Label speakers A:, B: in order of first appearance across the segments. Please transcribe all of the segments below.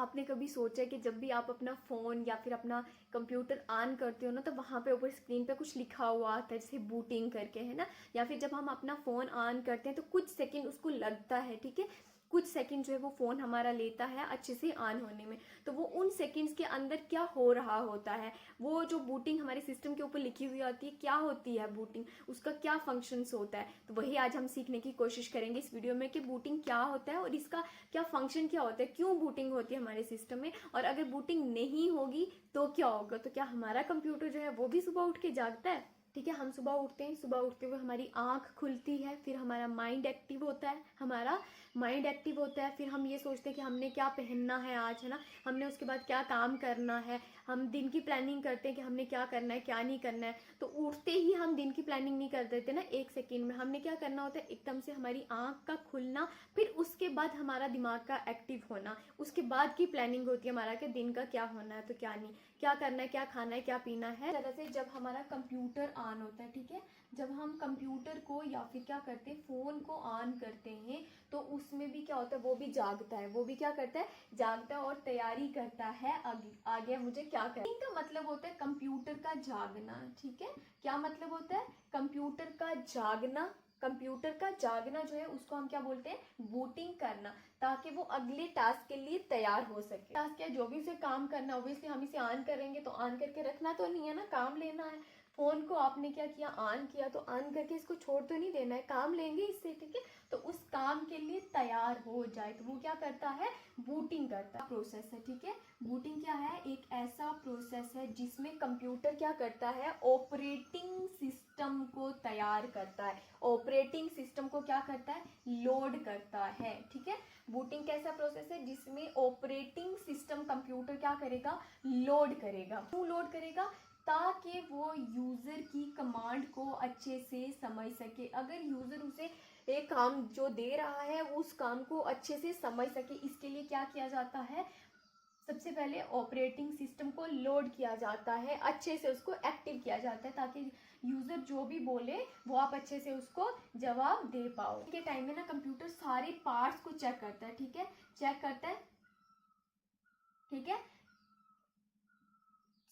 A: आपने कभी सोचा है कि जब भी आप अपना फ़ोन या फिर अपना कंप्यूटर ऑन करते हो ना, तो वहाँ पे ऊपर स्क्रीन पे कुछ लिखा हुआ आता है जैसे बूटिंग करके, है ना। या फिर जब हम अपना फ़ोन ऑन करते हैं तो कुछ सेकंड उसको लगता है, ठीक है, कुछ सेकंड जो है वो फ़ोन हमारा लेता है अच्छे से ऑन होने में। तो वो उन सेकंड्स के अंदर क्या हो रहा होता है, वो जो बूटिंग हमारे सिस्टम के ऊपर लिखी हुई होती है, क्या होती है बूटिंग, उसका क्या फंक्शंस होता है, तो वही आज हम सीखने की कोशिश करेंगे इस वीडियो में कि बूटिंग क्या होता है और इसका क्या फंक्शन क्या होता है, क्यों बूटिंग होती है हमारे सिस्टम में, और अगर बूटिंग नहीं होगी तो क्या होगा। तो क्या हमारा कंप्यूटर जो है वो भी सुबह उठ के जागता है, ठीक है। हम सुबह उठते हैं, सुबह उठते हुए हमारी आंख खुलती है, फिर हमारा माइंड एक्टिव होता है, फिर हम ये सोचते हैं कि हमने क्या पहनना है आज, है ना, हमने उसके बाद क्या काम करना है, हम दिन की प्लानिंग करते हैं कि हमने क्या करना है क्या नहीं करना है। तो उठते ही हम दिन की प्लानिंग नहीं कर देते ना एक सेकेंड में, हमने क्या करना होता है, एकदम से हमारी आंख का खुलना, फिर उसके बाद हमारा दिमाग का एक्टिव होना, उसके बाद की प्लानिंग होती है हमारा कि दिन का क्या होना है तो क्या नहीं, क्या करना है, क्या खाना है, क्या पीना है। तरह से जब हमारा कंप्यूटर ऑन होता है, ठीक है, जब हम कंप्यूटर को या फिर क्या करते हैं फ़ोन को ऑन करते हैं, तो उसमें भी क्या होता है, वो भी जागता है, वो भी क्या करता है, जागता है और तैयारी करता है आगे मुझे क्या करना है। इनका मतलब होता है कंप्यूटर का जागना, ठीक है। क्या मतलब होता है, कंप्यूटर का जागना। कंप्यूटर का जागना जो है उसको हम क्या बोलते हैं, बूटिंग करना, ताकि वो अगले टास्क के लिए तैयार हो सके। टास्क या जो भी उसे काम करना है, ऑब्वियसली हम इसे ऑन करेंगे तो ऑन करके रखना तो नहीं है ना, काम लेना है। फोन को आपने क्या किया, ऑन किया, तो ऑन करके इसको छोड़ तो नहीं देना है, काम लेंगे इससे, ठीक है। तो उस काम के लिए तैयार हो जाए तो वो क्या करता है, बूटिंग करता है, प्रोसेस है, ठीक है। बूटिंग क्या है, एक ऐसा प्रोसेस है जिसमें कंप्यूटर क्या करता है, ऑपरेटिंग सिस्टम को तैयार करता है, ऑपरेटिंग सिस्टम को क्या करता है, लोड करता है, ठीक है। बूटिंग कैसा प्रोसेस है जिसमें ऑपरेटिंग सिस्टम कंप्यूटर क्या करेगा, लोड करेगा। क्यों लोड करेगा, ताकि वो यूजर की कमांड को अच्छे से समझ सके। अगर यूजर उसे एक काम जो दे रहा है उस काम को अच्छे से समझ सके, इसके लिए क्या किया जाता है, सबसे पहले ऑपरेटिंग सिस्टम को लोड किया जाता है, अच्छे से उसको एक्टिव किया जाता है, ताकि यूजर जो भी बोले वो आप अच्छे से उसको जवाब दे पाओ। के टाइम में ना कंप्यूटर सारे पार्ट्स को चेक करता है, ठीक है, चेक करता है, ठीक है,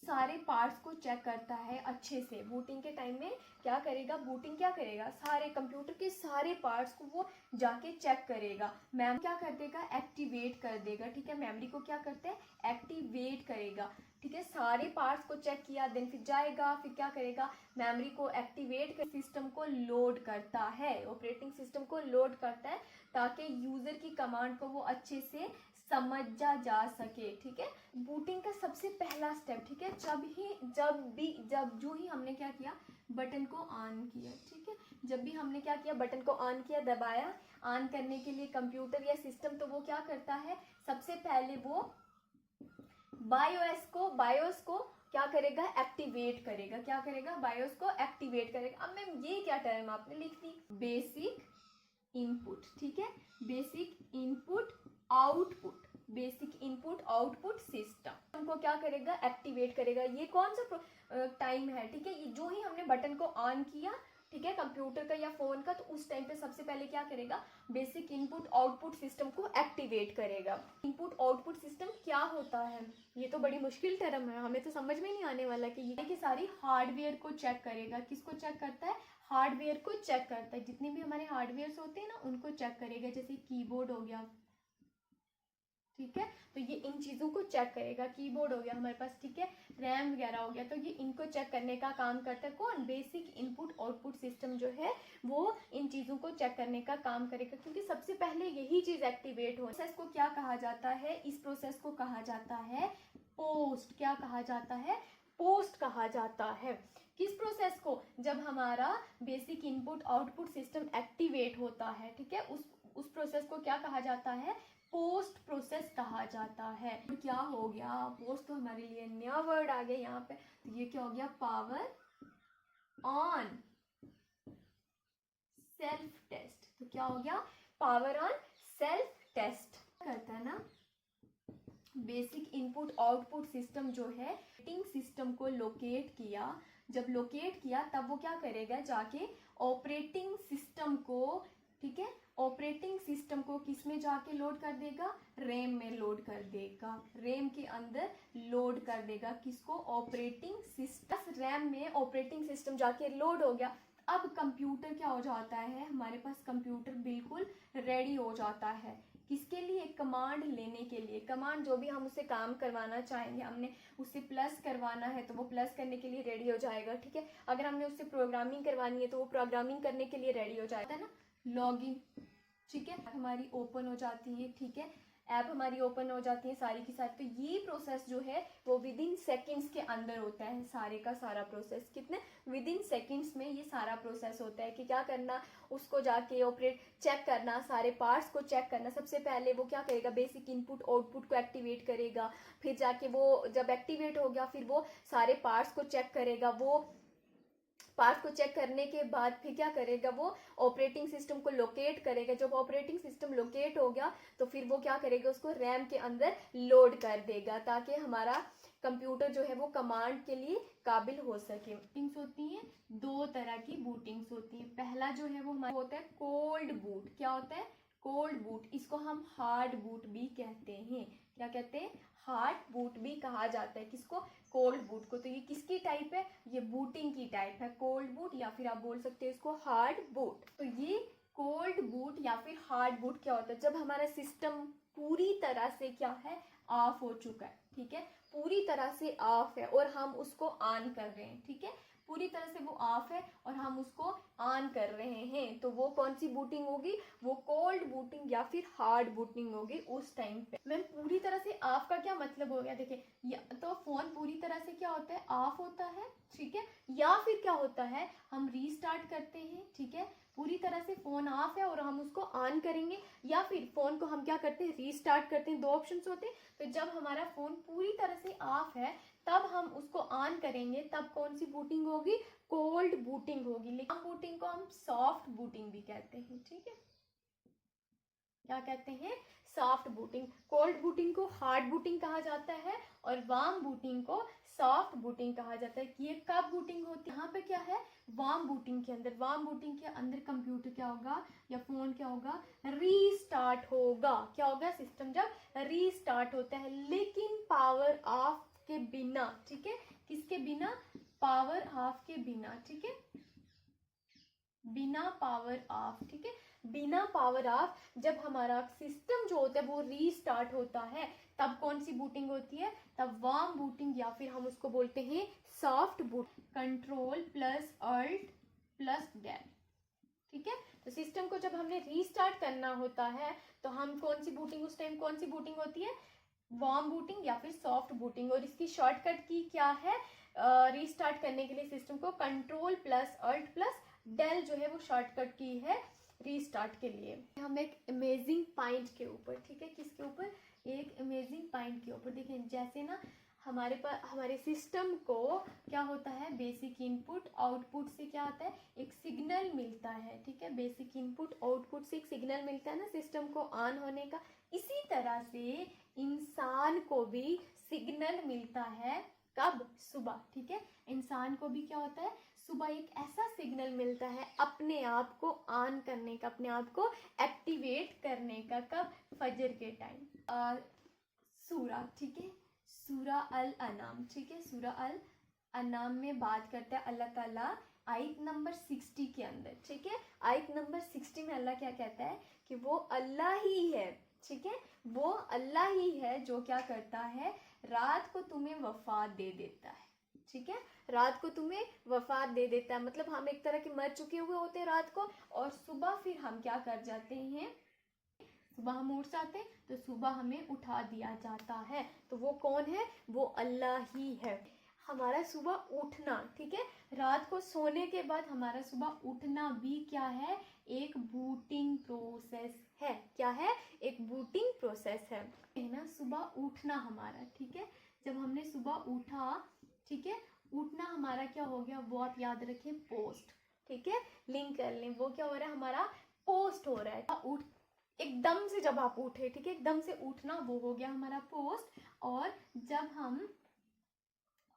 A: सारे पार्ट्स को चेक करता है अच्छे से। बूटिंग के टाइम में क्या करेगा, बूटिंग क्या करेगा, सारे कंप्यूटर के सारे पार्ट्स को वो जाके चेक करेगा। मैम क्या कर देगा, एक्टिवेट कर देगा, ठीक है, मेमोरी को क्या करते हैं, एक्टिवेट करेगा, ठीक है। सारे पार्ट्स को चेक किया, देन फिर जाएगा, फिर क्या करेगा, मेमोरी को एक्टिवेट कर सिस्टम को लोड करता है, ऑपरेटिंग सिस्टम को लोड करता है, ताकि यूजर की कमांड को वो अच्छे से समझा जा सके, ठीक है। बूटिंग का सबसे पहला स्टेप, ठीक है, जब जो ही हमने क्या किया, बटन को ऑन किया, ठीक है, जब भी हमने क्या किया, बटन को ऑन किया, दबाया ऑन करने के लिए कंप्यूटर या सिस्टम, तो वो क्या करता है, सबसे पहले वो बायोस को क्या करेगा, एक्टिवेट करेगा, क्या करेगा, बायोस को एक्टिवेट करेगा। अब मैम ये क्या टर्म आपने लिख दी, बेसिक इनपुट, ठीक है, basic input output, basic input output system उनको क्या करेगा, एक्टिवेट करेगा। ये कौन सा टाइम है, ठीक है, ये जो ही हमने बटन को ऑन किया, ठीक है, कंप्यूटर का या फोन का, तो उस टाइम पे सबसे पहले क्या करेगा, बेसिक इनपुट आउटपुट सिस्टम को एक्टिवेट करेगा। इनपुट आउटपुट सिस्टम क्या होता है, ये तो बड़ी मुश्किल टर्म है, हमें तो समझ में नहीं आने वाला कि ये कि सारी हार्डवेयर को चेक करेगा। किसको चेक करता है, हार्डवेयर को चेक करता है, जितने भी हमारे हार्डवेयर होते हैं ना उनको चेक करेगा, जैसे कीबोर्ड हो गया, ठीक है, तो ये इन चीजों को चेक करेगा, कीबोर्ड हो गया हमारे पास, ठीक है, रैम वगैरह हो गया, तो ये इनको चेक करने का काम करता है कौन, बेसिक इनपुट आउटपुट सिस्टम जो है वो इन चीजों को चेक करने का काम करेगा, क्योंकि सबसे पहले यही चीज एक्टिवेट हो। प्रोसेस को क्या कहा जाता है, इस प्रोसेस को कहा जाता है पोस्ट, क्या कहा जाता है, पोस्ट कहा जाता है। किस प्रोसेस को, जब हमारा basic input output system activate होता है, ठीक है, उस प्रोसेस को क्या कहा जाता है, पोस्ट प्रोसेस कहा जाता है। तो क्या हो गया, पोस्ट तो हमारे लिए नया वर्ड आ गया यहाँ पे, तो ये क्या हो गया, पावर ऑन सेल्फ टेस्ट। तो क्या हो गया, पावर ऑन सेल्फ टेस्ट करता है ना, बेसिक इनपुट आउटपुट सिस्टम जो है ऑपरेटिंग सिस्टम को लोकेट किया, जब लोकेट किया तब वो क्या करेगा, जाके ऑपरेटिंग सिस्टम को, ठीक है, ऑपरेटिंग सिस्टम को किस में जाके लोड कर देगा, रैम में लोड कर देगा, रैम के अंदर लोड कर देगा, किसको, ऑपरेटिंग सिस्टम। रैम में ऑपरेटिंग सिस्टम जाके लोड हो गया। अब कंप्यूटर क्या हो जाता है, हमारे पास कंप्यूटर बिल्कुल रेडी हो जाता है, किसके लिए, कमांड लेने के लिए। कमांड जो भी हम उससे काम करवाना चाहेंगे, हमने उससे प्लस करवाना है तो वो प्लस करने के लिए रेडी हो जाएगा, ठीक है। अगर हमने उससे प्रोग्रामिंग करवानी है तो वो प्रोग्रामिंग करने के लिए रेडी हो जाता है ना। लॉगिन, ठीक है, हमारी ओपन हो जाती है, ठीक है, ऐप हमारी ओपन हो जाती है सारी की सारी। तो ये प्रोसेस जो है वो विद इन सेकेंड्स के अंदर होता है, सारे का सारा प्रोसेस। कितने, विद इन सेकेंड्स में ये सारा प्रोसेस होता है कि क्या करना, उसको जाके ऑपरेट चेक करना, सारे पार्ट्स को चेक करना। सबसे पहले वो क्या करेगा, बेसिक इनपुट आउटपुट को एक्टिवेट करेगा, फिर जाके वो जब एक्टिवेट हो गया फिर वो सारे पार्ट्स को चेक करेगा। वो पार्ट को चेक करने के बाद फिर क्या करेगा, वो ऑपरेटिंग सिस्टम को लोकेट करेगा। जब ऑपरेटिंग सिस्टम लोकेट हो गया तो फिर वो क्या करेगा, उसको रैम के अंदर लोड कर देगा ताकि हमारा कंप्यूटर जो है वो कमांड के लिए काबिल हो सके। बूटिंग्स होती हैं, दो तरह की बूटिंग्स होती हैं। पहला जो है वो हमारा होता है कोल्ड बूट। क्या होता है, कोल्ड बूट। इसको हम हार्ड बूट भी कहते हैं। क्या कहते हैं, हार्ड बूट भी कहा जाता है किसको, कोल्ड बूट को। तो ये किसकी टाइप है, ये बूटिंग की टाइप है, कोल्ड बूट या फिर आप बोल सकते हो इसको हार्ड बूट। तो ये कोल्ड बूट या फिर हार्ड बूट क्या होता है, जब हमारा सिस्टम पूरी तरह से क्या है, ऑफ हो चुका है, ठीक है, पूरी तरह से ऑफ है और हम उसको ऑन कर रहे हैं, ठीक है, पूरी तरह से वो ऑफ है और हम उसको ऑन कर रहे हैं, तो वो कौन सी बूटिंग होगी, वो कोल्ड बूटिंग या फिर हार्ड बूटिंग होगी उस टाइम पे। मैम पूरी तरह से ऑफ का क्या मतलब हो गया, देखिए या तो फोन पूरी तरह से क्या होता है, ऑफ होता है, ठीक है, या फिर क्या होता है, हम रीस्टार्ट करते हैं, ठीक है, पूरी तरह से फोन ऑफ है और हम उसको ऑन करेंगे, या फिर फोन को हम क्या करते हैं, रीस्टार्ट करते हैं। दो ऑप्शंस होते हैं। तो जब हमारा फोन पूरी तरह से ऑफ है तब हम उसको ऑन करेंगे, तब कौन सी बूटिंग होगी, कोल्ड बूटिंग होगी। लेकिन बूटिंग को हम सॉफ्ट बूटिंग भी कहते हैं, ठीक है, क्या कहते हैं, सॉफ्ट बूटिंग। कोल्ड बूटिंग को हार्ड बूटिंग कहा जाता है और वार्म बूटिंग को सॉफ्ट बूटिंग कहा जाता है। कि ये कब बूटिंग होती है, यहाँ पे क्या है, वार्म बूटिंग के अंदर। वार्म बूटिंग के अंदर कंप्यूटर क्या होगा या फोन क्या होगा, रीस्टार्ट होगा। क्या होगा, सिस्टम जब रीस्टार्ट होता है, लेकिन पावर ऑफ के बिना, ठीक है, किसके बिना, पावर ऑफ के बिना, ठीक है, बिना पावर ऑफ, ठीक है, बिना पावर ऑफ। जब हमारा सिस्टम जो होता है वो रीस्टार्ट होता है तब कौन सी बूटिंग होती है, तब वार्म बूटिंग या फिर हम उसको बोलते हैं soft boot. Control plus alt plus del, ठीक है। तो सिस्टम को जब हमने रीस्टार्ट करना होता है तो हम कौन सी बूटिंग, उस टाइम कौन सी बूटिंग होती है, वार्म बूटिंग या फिर सॉफ्ट बूटिंग। और इसकी शॉर्टकट की क्या है, रीस्टार्ट करने के लिए सिस्टम को control plus alt plus del जो है वो शॉर्टकट की है रीस्टार्ट के लिए। हम एक अमेजिंग पॉइंट के ऊपर, ठीक है, किसके ऊपर, एक अमेजिंग पॉइंट के ऊपर। देखें जैसे ना हमारे पास हमारे सिस्टम को क्या होता है, बेसिक इनपुट आउटपुट से क्या आता है, एक सिग्नल मिलता है, ठीक है, बेसिक इनपुट आउटपुट से एक सिग्नल मिलता है ना सिस्टम को ऑन होने का। इसी तरह से इंसान को भी सिग्नल मिलता है, कब, सुबह, ठीक है, इंसान को भी क्या होता है, सुबह एक ऐसा सिग्नल मिलता है अपने आप को ऑन करने का, अपने आप को एक्टिवेट करने का। कब, फजर के टाइम। सूरा, ठीक है, सूरा अल अनाम, ठीक है, सूरा अल अनाम में बात करता है अल्लाह ताला आयत नंबर 60 के अंदर, ठीक है। आयत नंबर 60 में अल्लाह क्या कहता है कि वो अल्लाह ही है, ठीक है, वो अल्लाह ही है जो क्या करता है, रात को तुम्हें वफात दे देता है, ठीक है, रात को तुम्हें वफात दे देता है। मतलब हम एक तरह के मर चुके हुए होते हैं रात को, और सुबह फिर हम क्या कर जाते हैं, सुबह हम उठ जाते हैं तो सुबह हमें उठा दिया जाता है। तो वो कौन है, वो अल्लाह ही है। हमारा सुबह उठना, ठीक है, रात को सोने के बाद हमारा सुबह उठना भी क्या है, एक बूटिंग प्रोसेस है। क्या है, एक बूटिंग प्रोसेस है ना, सुबह उठना हमारा, ठीक है, जब हमने सुबह उठा, ठीक है, उठना हमारा क्या हो गया, वो आप याद रखें, पोस्ट, ठीक है, लिंक कर लें, वो क्या हो रहा है, हमारा पोस्ट हो रहा है। उठ एकदम से जब आप उठे, ठीक है, एकदम से उठना वो हो गया हमारा पोस्ट। और जब हम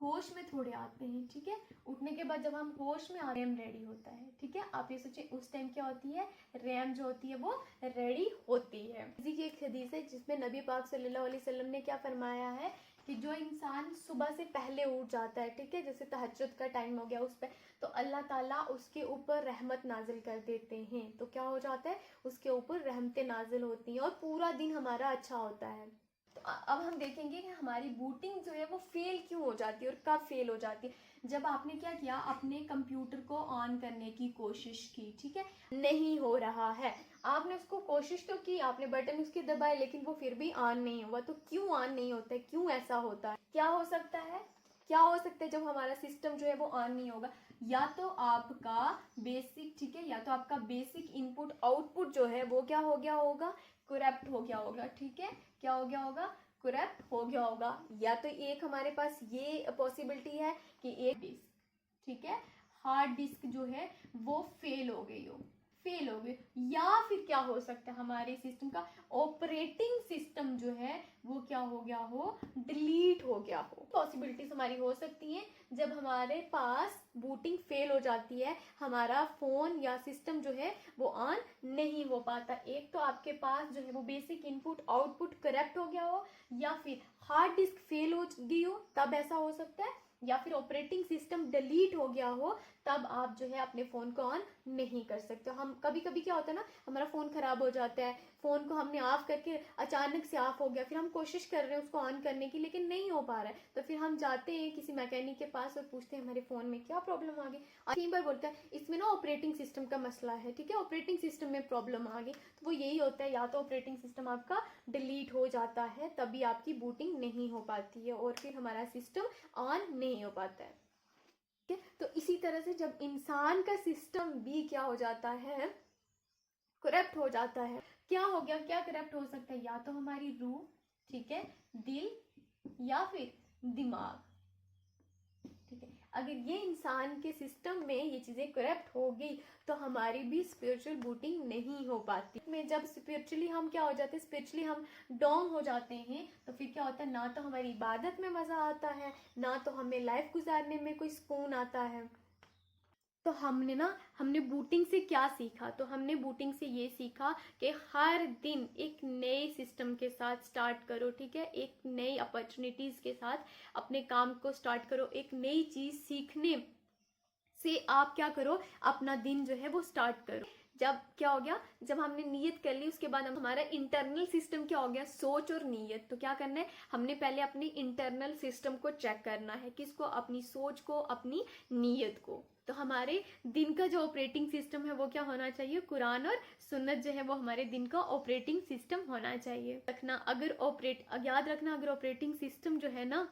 A: होश में थोड़े आते हैं, ठीक है। उठने के बाद जब हम होश में आते हैं, रैम रेडी होता है, ठीक है। आप ये सोचिए उस टाइम क्या होती है, रैम जो होती है वो रेडी होती है। इसी की एक हदीस है जिसमें नबी पाक सल्लल्लाहु अलैहि वसल्लम ने क्या फरमाया है कि जो इंसान सुबह से पहले उठ जाता है, ठीक है, जैसे तहज्जुद का टाइम हो गया उस पर, तो अल्लाह ताला उसके ऊपर रहमत नाजिल कर देते हैं। तो क्या हो जाता है, उसके ऊपर रहमतें नाजिल होती हैं और पूरा दिन हमारा अच्छा होता है। तो अब हम देखेंगे कि हमारी बूटिंग जो है वो फेल क्यों हो जाती है और कब फेल हो जाती है। जब आपने क्या किया, अपने कंप्यूटर को ऑन करने की कोशिश की, ठीक है, नहीं हो रहा है, आपने उसको कोशिश तो की, आपने बटन उसके दबाए, लेकिन वो फिर भी ऑन नहीं हुआ। तो क्यों ऑन नहीं होता है, क्यों ऐसा होता है, क्या हो सकता है, क्या हो सकता है जब हमारा सिस्टम जो है वो ऑन नहीं होगा। या तो आपका बेसिक, ठीक है, या तो आपका बेसिक इनपुट आउटपुट जो है वो क्या हो गया होगा, करप्ट हो गया होगा, ठीक है, क्या हो गया होगा, करप्ट हो गया होगा। या तो एक हमारे पास ये पॉसिबिलिटी है कि एक डिस्क, ठीक है, हार्ड डिस्क जो है वो फेल हो गई हो, फेल हो गई। या फिर क्या हो सकता है, हमारे सिस्टम का ऑपरेटिंग सिस्टम जो है वो क्या हो गया हो, डिलीट हो गया हो। पॉसिबिलिटीज हमारी हो सकती हैं जब हमारे पास बूटिंग फेल हो जाती है, हमारा फोन या सिस्टम जो है वो ऑन नहीं हो पाता। एक तो आपके पास जो है वो बेसिक इनपुट आउटपुट करेक्ट हो गया हो, या फिर हार्ड डिस्क फेल हो गई हो, तब ऐसा हो सकता है, या फिर ऑपरेटिंग सिस्टम डिलीट हो गया हो, तब आप जो है अपने फ़ोन को ऑन नहीं कर सकते। हम कभी कभी क्या होता है ना, हमारा फ़ोन ख़राब हो जाता है, फ़ोन को हमने ऑफ करके अचानक से ऑफ हो गया, फिर हम कोशिश कर रहे हैं उसको ऑन करने की लेकिन नहीं हो पा रहा है, तो फिर हम जाते हैं किसी मैकेनिक के पास और पूछते हैं हमारे फ़ोन में क्या प्रॉब्लम आ गई। और कई बार बोलता है इसमें ना ऑपरेटिंग सिस्टम का मसला है, ठीक है, ऑपरेटिंग सिस्टम में प्रॉब्लम आ गई। तो वो यही होता है, या तो ऑपरेटिंग सिस्टम आपका डिलीट हो जाता है, तभी आपकी बूटिंग नहीं हो पाती है और फिर हमारा सिस्टम ऑन नहीं हो पाता है। तो इसी तरह से जब इंसान का सिस्टम भी क्या हो जाता है, करप्ट हो जाता है, क्या हो गया, क्या करप्ट हो सकता है, या तो हमारी रूह, ठीक है, दिल, या फिर दिमाग, ठीक है। अगर ये इंसान के सिस्टम में ये चीजें करप्ट हो गई तो हमारी भी स्पिरिचुअल बूटिंग नहीं हो पाती। में जब स्पिरिचुअली हम क्या हो जाते हैं, स्पिरिचुअली हम डाउन हो जाते हैं, तो फिर क्या होता है, ना तो हमारी इबादत में मजा आता है, ना तो हमें लाइफ गुजारने में कोई सुकून आता है। तो हमने बूटिंग से क्या सीखा, तो हमने बूटिंग से ये सीखा कि हर दिन एक नए सिस्टम के साथ स्टार्ट करो, ठीक है, एक नई अपॉर्चुनिटीज के साथ अपने काम को स्टार्ट करो, एक नई चीज सीखने से आप क्या करो, अपना दिन जो है वो स्टार्ट करो। जब क्या हो गया, जब हमने नीयत कर ली उसके बाद हमारा इंटरनल सिस्टम क्या हो गया, सोच और नीयत। तो क्या करना है, हमने पहले अपनी इंटरनल सिस्टम को चेक करना है, किसको, अपनी सोच को, अपनी नीयत को। तो हमारे दिन का जो ऑपरेटिंग सिस्टम है वो क्या होना चाहिए, कुरान और सुन्नत जो है वो हमारे दिन का ऑपरेटिंग सिस्टम होना चाहिए। याद रखना अगर ऑपरेटिंग सिस्टम जो है ना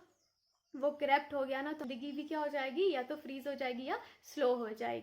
A: वो करप्ट हो गया ना, तो जिंदगी भी क्या हो जाएगी, या तो फ्रीज हो जाएगी या स्लो हो जाएगी।